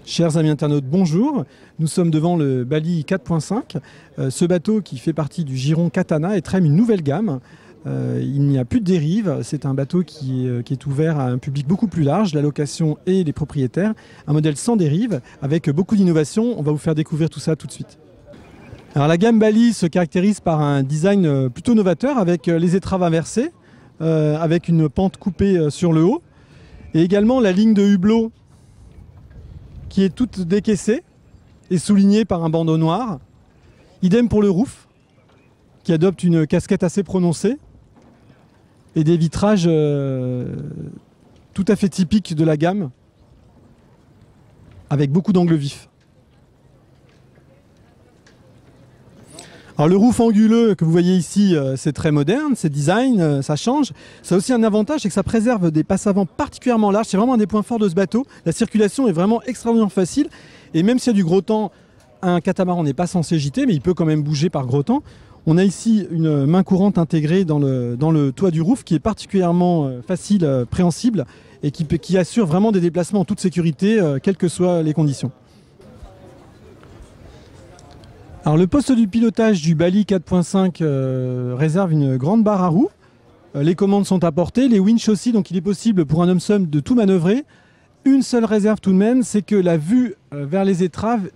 Chers amis internautes, bonjour. Nous sommes devant le Bali 4.5. Ce bateau qui fait partie du giron Katana trame une nouvelle gamme. Il n'y a plus de dérive. C'est un bateau qui est ouvert à un public beaucoup plus large, la location et les propriétaires. Un modèle sans dérive, avec beaucoup d'innovation. On va vous faire découvrir tout ça tout de suite. Alors, la gamme Bali se caractérise par un design plutôt novateur, avec les étraves inversées, avec une pente coupée sur le haut, et également la ligne de hublot qui est toute décaissée et soulignée par un bandeau noir. Idem pour le roof, qui adopte une casquette assez prononcée et des vitrages tout à fait typiques de la gamme, avec beaucoup d'angles vifs. Alors le roof anguleux que vous voyez ici, c'est très moderne, c'est design, ça change. Ça a aussi un avantage, c'est que ça préserve des passes avant particulièrement larges. C'est vraiment un des points forts de ce bateau. La circulation est vraiment extrêmement facile. Et même s'il y a du gros temps, un catamaran n'est pas censé gîter, mais il peut quand même bouger par gros temps. On a ici une main courante intégrée dans le toit du roof qui est particulièrement facile, préhensible et qui assure vraiment des déplacements en toute sécurité, quelles que soient les conditions. Alors, le poste du pilotage du Bali 4.5 réserve une grande barre à roues. Les commandes sont à portée, les winches aussi, donc il est possible pour un homme seul de tout manœuvrer. Une seule réserve tout de même, c'est que la vue vers les étraves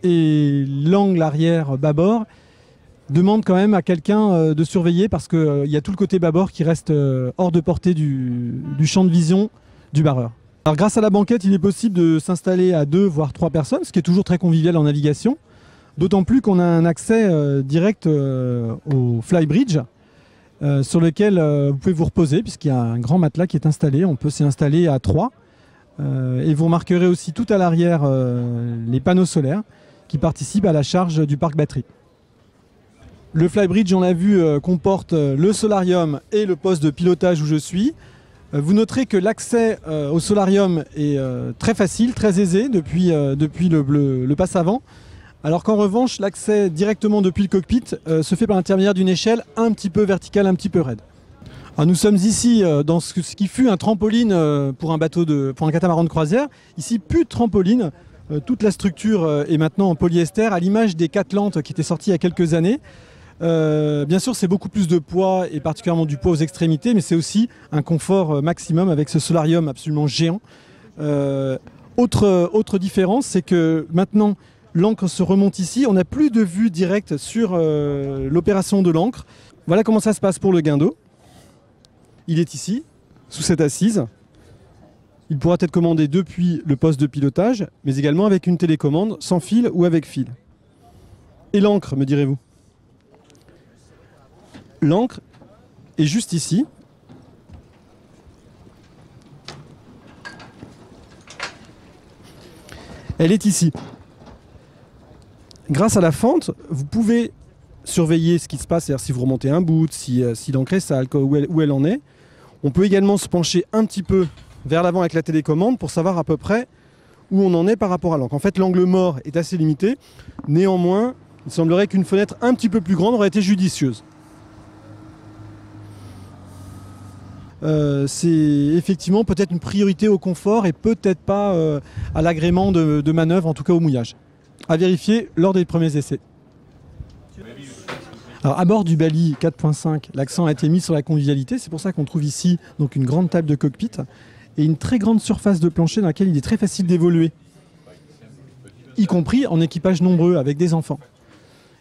et l'angle arrière bâbord demande quand même à quelqu'un de surveiller, parce qu'il y a tout le côté bâbord qui reste hors de portée du champ de vision du barreur. Alors, grâce à la banquette, il est possible de s'installer à 2 voire 3 personnes, ce qui est toujours très convivial en navigation. D'autant plus qu'on a un accès direct au flybridge sur lequel vous pouvez vous reposer, puisqu'il y a un grand matelas qui est installé. On peut s'y installer à 3. Et vous remarquerez aussi tout à l'arrière les panneaux solaires qui participent à la charge du parc batterie. Le flybridge, on l'a vu, comporte le solarium et le poste de pilotage où je suis. Vous noterez que l'accès au solarium est très facile, très aisé depuis le passe avant. Alors qu'en revanche, l'accès directement depuis le cockpit se fait par l'intermédiaire d'une échelle un petit peu verticale, un petit peu raide. Alors nous sommes ici dans ce qui fut un trampoline pour un catamaran de croisière. Ici, plus de trampoline. Toute la structure est maintenant en polyester, à l'image des Catlantes qui étaient sorties il y a quelques années. Bien sûr, c'est beaucoup plus de poids, et particulièrement du poids aux extrémités, mais c'est aussi un confort maximum avec ce solarium absolument géant. Autre différence, c'est que maintenant, l'ancre se remonte ici, on n'a plus de vue directe sur l'opération de l'ancre. Voilà comment ça se passe pour le guindeau. Il est ici, sous cette assise. Il pourra être commandé depuis le poste de pilotage, mais également avec une télécommande sans fil ou avec fil. Et l'ancre, me direz-vous? L'ancre est juste ici. Elle est ici. Grâce à la fente, vous pouvez surveiller ce qui se passe, c'est-à-dire si vous remontez un bout, si l'ancre est sale, où elle en est. On peut également se pencher un petit peu vers l'avant avec la télécommande pour savoir à peu près où on en est par rapport à l'ancre. En fait, l'angle mort est assez limité. Néanmoins, il semblerait qu'une fenêtre un petit peu plus grande aurait été judicieuse. C'est effectivement peut-être une priorité au confort et peut-être pas à l'agrément de manœuvre, en tout cas au mouillage. À vérifier lors des premiers essais. Alors, à bord du Bali 4.5, l'accent a été mis sur la convivialité. C'est pour ça qu'on trouve ici donc une grande table de cockpit et une très grande surface de plancher dans laquelle il est très facile d'évoluer, y compris en équipage nombreux avec des enfants.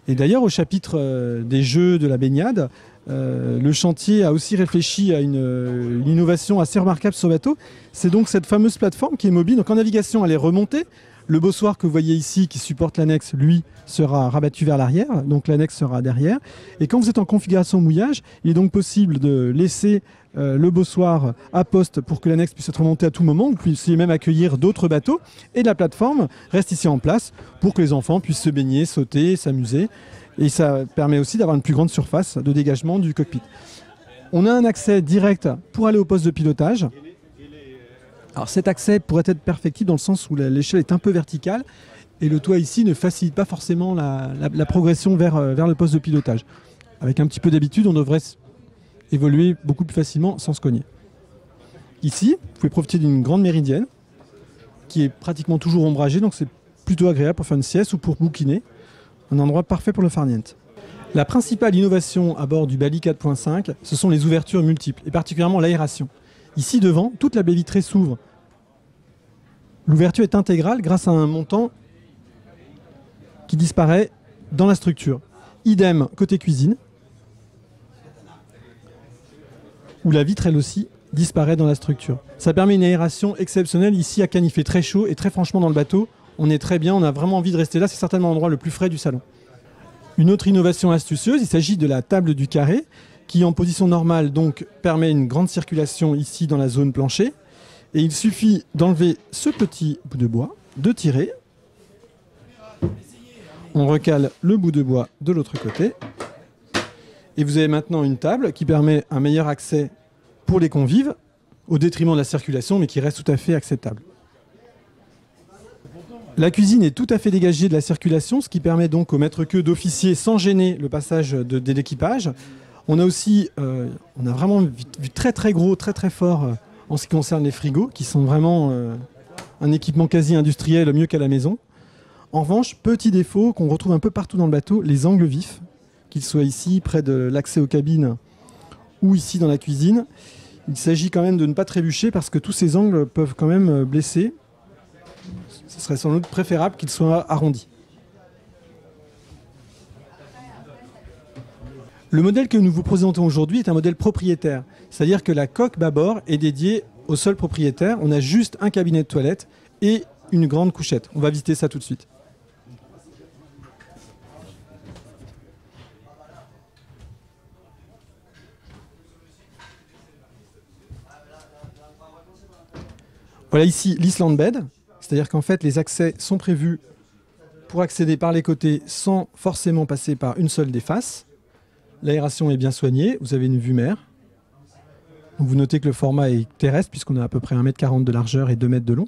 Et d'ailleurs, au chapitre des jeux de la baignade, le chantier a aussi réfléchi à une innovation assez remarquable sur le bateau. C'est donc cette fameuse plateforme qui est mobile. Donc en navigation, elle est remontée. Le bossoir que vous voyez ici, qui supporte l'annexe, lui, sera rabattu vers l'arrière, donc l'annexe sera derrière. Et quand vous êtes en configuration mouillage, il est donc possible de laisser le bossoir à poste pour que l'annexe puisse être remontée à tout moment. Vous puissiez même accueillir d'autres bateaux. Et la plateforme reste ici en place pour que les enfants puissent se baigner, sauter, s'amuser. Et ça permet aussi d'avoir une plus grande surface de dégagement du cockpit. On a un accès direct pour aller au poste de pilotage. Alors cet accès pourrait être perfectible dans le sens où l'échelle est un peu verticale et le toit ici ne facilite pas forcément la progression vers le poste de pilotage. Avec un petit peu d'habitude, on devrait évoluer beaucoup plus facilement sans se cogner. Ici, vous pouvez profiter d'une grande méridienne qui est pratiquement toujours ombragé, donc c'est plutôt agréable pour faire une sieste ou pour bouquiner. Un endroit parfait pour le farniente. La principale innovation à bord du Bali 4.5, ce sont les ouvertures multiples, et particulièrement l'aération. Ici devant, toute la baie vitrée s'ouvre. L'ouverture est intégrale grâce à un montant qui disparaît dans la structure. Idem côté cuisine, où la vitre elle aussi disparaît dans la structure. Ça permet une aération exceptionnelle. Ici à Cannes il fait très chaud et très franchement dans le bateau, on est très bien, on a vraiment envie de rester là, c'est certainement l'endroit le plus frais du salon. Une autre innovation astucieuse, il s'agit de la table du carré qui en position normale donc permet une grande circulation ici dans la zone plancher. Et il suffit d'enlever ce petit bout de bois, de tirer. On recale le bout de bois de l'autre côté. Et vous avez maintenant une table qui permet un meilleur accès pour les convives, au détriment de la circulation, mais qui reste tout à fait acceptable. La cuisine est tout à fait dégagée de la circulation, ce qui permet donc au maître-queux d'officier sans gêner le passage de l'équipage. On a aussi, on a vraiment vu très très gros, très très fort en ce qui concerne les frigos, qui sont vraiment un équipement quasi industriel mieux qu'à la maison. En revanche, petit défaut qu'on retrouve un peu partout dans le bateau, les angles vifs, qu'ils soient ici près de l'accès aux cabines ou ici dans la cuisine. Il s'agit quand même de ne pas trébucher parce que tous ces angles peuvent quand même blesser. Ce serait sans doute préférable qu'ils soient arrondis. Le modèle que nous vous présentons aujourd'hui est un modèle propriétaire, c'est-à-dire que la coque bâbord est dédiée au seul propriétaire. On a juste un cabinet de toilette et une grande couchette. On va visiter ça tout de suite. Voilà ici l'Island Bed, c'est-à-dire qu'en fait les accès sont prévus pour accéder par les côtés sans forcément passer par une seule des faces. L'aération est bien soignée, vous avez une vue mer. Vous notez que le format est terrestre puisqu'on a à peu près 1,40 m de largeur et 2 m de long.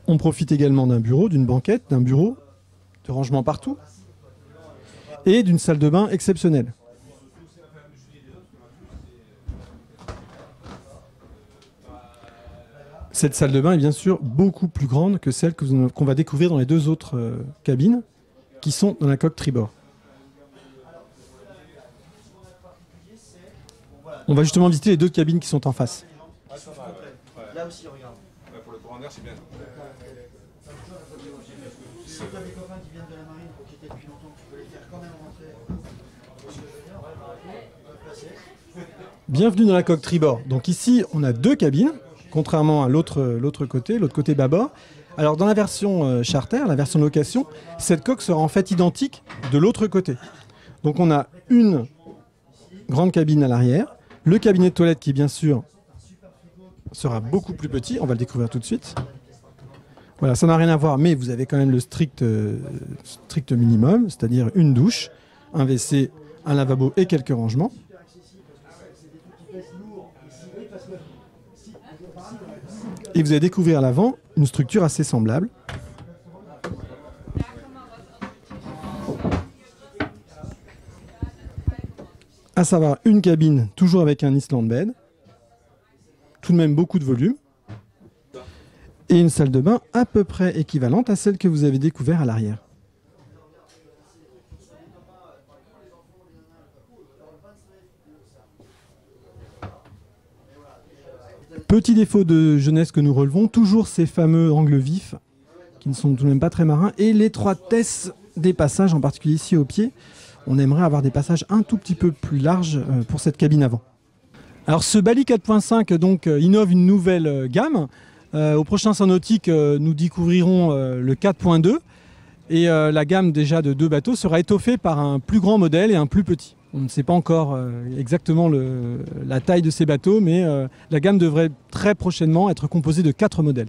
On profite également d'un bureau, d'une banquette, d'un bureau, de rangement partout et d'une salle de bain exceptionnelle. Cette salle de bain est bien sûr beaucoup plus grande que celle qu'on va découvrir dans les deux autres cabines qui sont dans la coque tribord. On va justement visiter les deux cabines qui sont en face. Là aussi, regarde. Pour le courant d'air, c'est bien. Si tu as des copains qui viennent de la marine qui étaient depuis longtemps, tu peux les faire quand même rentrer. Bienvenue dans la coque tribord. Donc ici, on a deux cabines, contrairement à l'autre côté bâbord. Alors dans la version charter, la version location, cette coque sera en fait identique de l'autre côté. Donc on a une grande cabine à l'arrière, le cabinet de toilette qui bien sûr sera beaucoup plus petit, on va le découvrir tout de suite. Voilà, ça n'a rien à voir, mais vous avez quand même le strict minimum, c'est-à-dire une douche, un WC, un lavabo et quelques rangements. Et vous allez découvrir à l'avant une structure assez semblable. À savoir une cabine toujours avec un Island Bed, tout de même beaucoup de volume, et une salle de bain à peu près équivalente à celle que vous avez découverte à l'arrière. Petit défaut de jeunesse que nous relevons, toujours ces fameux angles vifs qui ne sont tout de même pas très marins et l'étroitesse des passages, en particulier ici au pied. On aimerait avoir des passages un tout petit peu plus larges pour cette cabine avant. Alors ce Bali 4.5 donc innove une nouvelle gamme. Au prochain Salon Nautique, nous découvrirons le 4.2 et la gamme déjà de deux bateaux sera étoffée par un plus grand modèle et un plus petit. On ne sait pas encore exactement la taille de ces bateaux, mais la gamme devrait très prochainement être composée de 4 modèles.